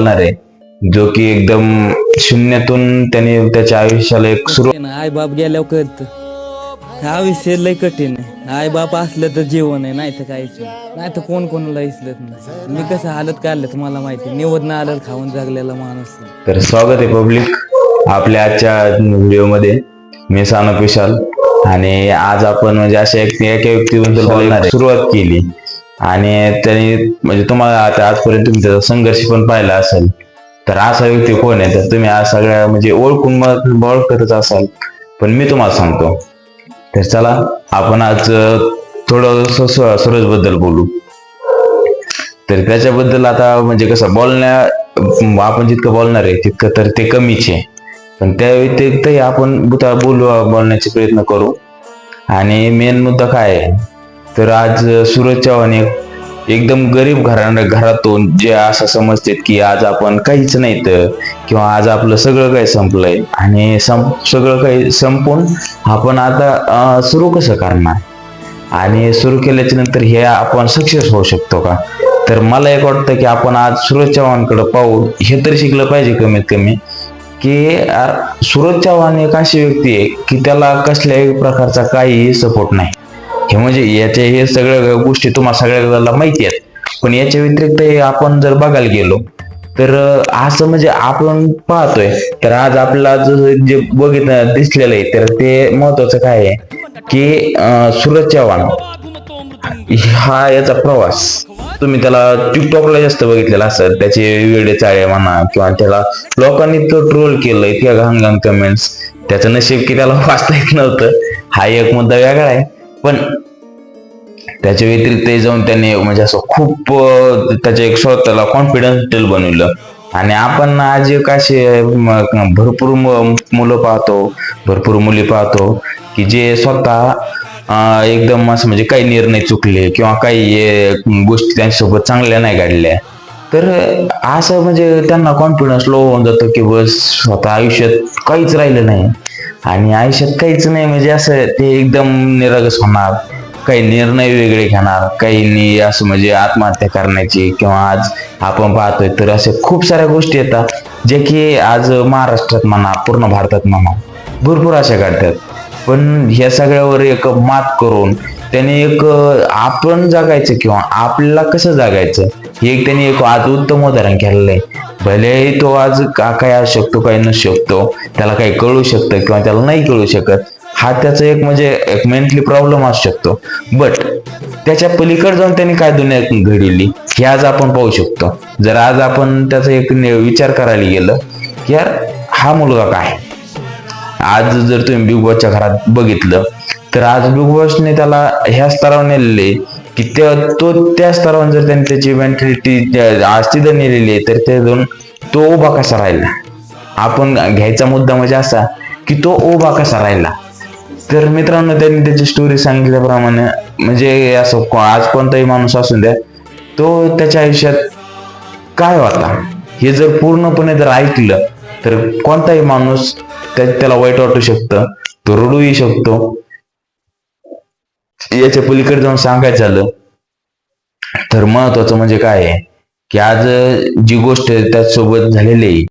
बोलणार आहे, जो की एकदम शून्यातून त्याने त्याच्या आयुष्याला एक आई बाप गेल्यावर कळतं आयुष्य लय कठीण आहे. आई बाप असलं तर जीवन आहे, नाही तर काहीच नाही तर कोण कोणाला इसलत नाही. मी कसं हालत काढलं मला माहिती, निवड ना आलं खाऊन जगलेला माणूस. तर स्वागत आहे पब्लिक आपल्या आजच्या व्हिडिओमध्ये. मी सानप विशाल आणि आज आपण म्हणजे अशा एका व्यक्तीबद्दल बोलणार सुरुवात केली आणि त्यांनी म्हणजे तुम्हाला आता आजपर्यंत तुम्ही त्याचा संघर्ष पण पाहिला असेल. तर असा व्यक्ती कोण आहे तर तुम्ही आज सगळ्या म्हणजे ओळखतच असाल, पण मी तुम्हाला सांगतो. तर चला आपण आज थोडं सूरज बद्दल बोलू. तर त्याच्याबद्दल आता म्हणजे कसं आपण जितकं बोलणार आहे तितकं तर ते कमीच आहे, पण त्या व्यतिरिक्तही आपण बोलण्याचे प्रयत्न करू. आणि मेन मुद्दा काय आहे तर आज सूरज चव्हाण एकदम गरीब घरातून जे असं समजतात की आज आपण काहीच नाही तर, किंवा आज आपलं सगळं काही संपलंय आणि सगळं काही संपून आपण आता सुरू कसं करणार आणि सुरू केल्याच्या नंतर हे आपण सक्सेस होऊ शकतो का. तर मला एक वाटतं की आपण आज सूरज चव्हाणकडे पाहू, हे तरी शिकलं पाहिजे कमीत कमी की सूरज चव्हाण एक अशी व्यक्ती आहे की त्याला कसल्याही प्रकारचा काहीही सपोर्ट नाही. हे म्हणजे हे सगळ्या गोष्टी तुम्हाला सगळ्याला माहिती आहेत, पण याच्या व्यतिरिक्त आपण जर बघायला गेलो तर असं म्हणजे आपण पाहतोय तर आज आपल्याला जे दिसलेलं आहे तर ते महत्वाचं काय आहे की सूरज चव्हाण हा याचा प्रवास तुम्ही त्याला टिकटॉकला जास्त बघितलेला असत, त्याचे वेडे चाळे म्हणा किंवा त्याला लोकांनी तो ट्रोल केलं, इतक्या घाण कमेंट्स. त्याचं नशीब की त्याला वाचता येत नव्हतं, हा एक मुद्दा वेगळा आहे. पण त्याच्या व्यतिरिक्त जाऊन त्यांनी म्हणजे असं खूप त्याच्या एक स्वतःला कॉन्फिडन्स बनवलं. आणि आपण आज एक असे भरपूर मुलं पाहतो, भरपूर मुली पाहतो की जे स्वतः एकदम असं म्हणजे काही निर्णय चुकले किंवा काही गोष्टी त्यांच्यासोबत चांगल्या नाही घडल्या तर असं म्हणजे त्यांना कॉन्फिडन्स लो होऊन जातो की बस स्वतः आयुष्यात काहीच राहिलं नाही. आणि आयुष्यात काहीच नाही म्हणजे असं ते एकदम निरागस होणार, काही निर्णय वेगळे घेणार, काहींनी असं म्हणजे आत्महत्या करण्याची, किंवा आज आपण पाहतोय तर असे खूप साऱ्या गोष्टी येतात जे की आज महाराष्ट्रात म्हणा पूर्ण भारतात म्हणा भरपूर अशा घडतात. पण ह्या सगळ्यावर एक मात करून त्याने एक आपण जगायचं किंवा आपल्याला कसं जगायचं हे त्यांनी एक आज उत्तम उदाहरण केलेलं आहे. भलेही तो आज काय असू शकतो काही नसू शकतो, त्याला काही कळू शकतं किंवा त्याला नाही कळू शकत, हा त्याचा एक म्हणजे एक मेंटली प्रॉब्लेम असू शकतो, बट त्याच्या पलीकडे जाऊन त्यांनी काय दुनिया घडवली हे आज आपण पाहू शकतो. जर आज आपण त्याचा एक विचार करायला गेलं की यार हा मुलगा काय, आज जर तुम्ही बिग बॉसच्या घरात बघितलं तर आज बिग बॉसने त्याला ह्या स्तरावर नेलेले की तो त्या स्तरावर जर त्यांनी त्याची मेंटॅलिटी आज तिथं नेलेली आहे तर ते जाऊन तो उभा कसा राहिला. आपण घ्यायचा मुद्दा म्हणजे असा की तो उभा कसा राहिला. तर मित्रांनो त्यांनी त्याची स्टोरी सांगितल्याप्रमाणे म्हणजे असं आज कोणताही माणूस असून द्या तो त्याच्या आयुष्यात काय होता हे जर पूर्णपणे जर ऐकलं तर कोणताही माणूस त्याला वाईट वाटू शकतं, तो रडूही शकतो. याच्या पलीकडे जाऊन सांगायचं झालं तर महत्वाचं म्हणजे काय आहे की आज जी गोष्ट त्याच्यासोबत झालेली आहे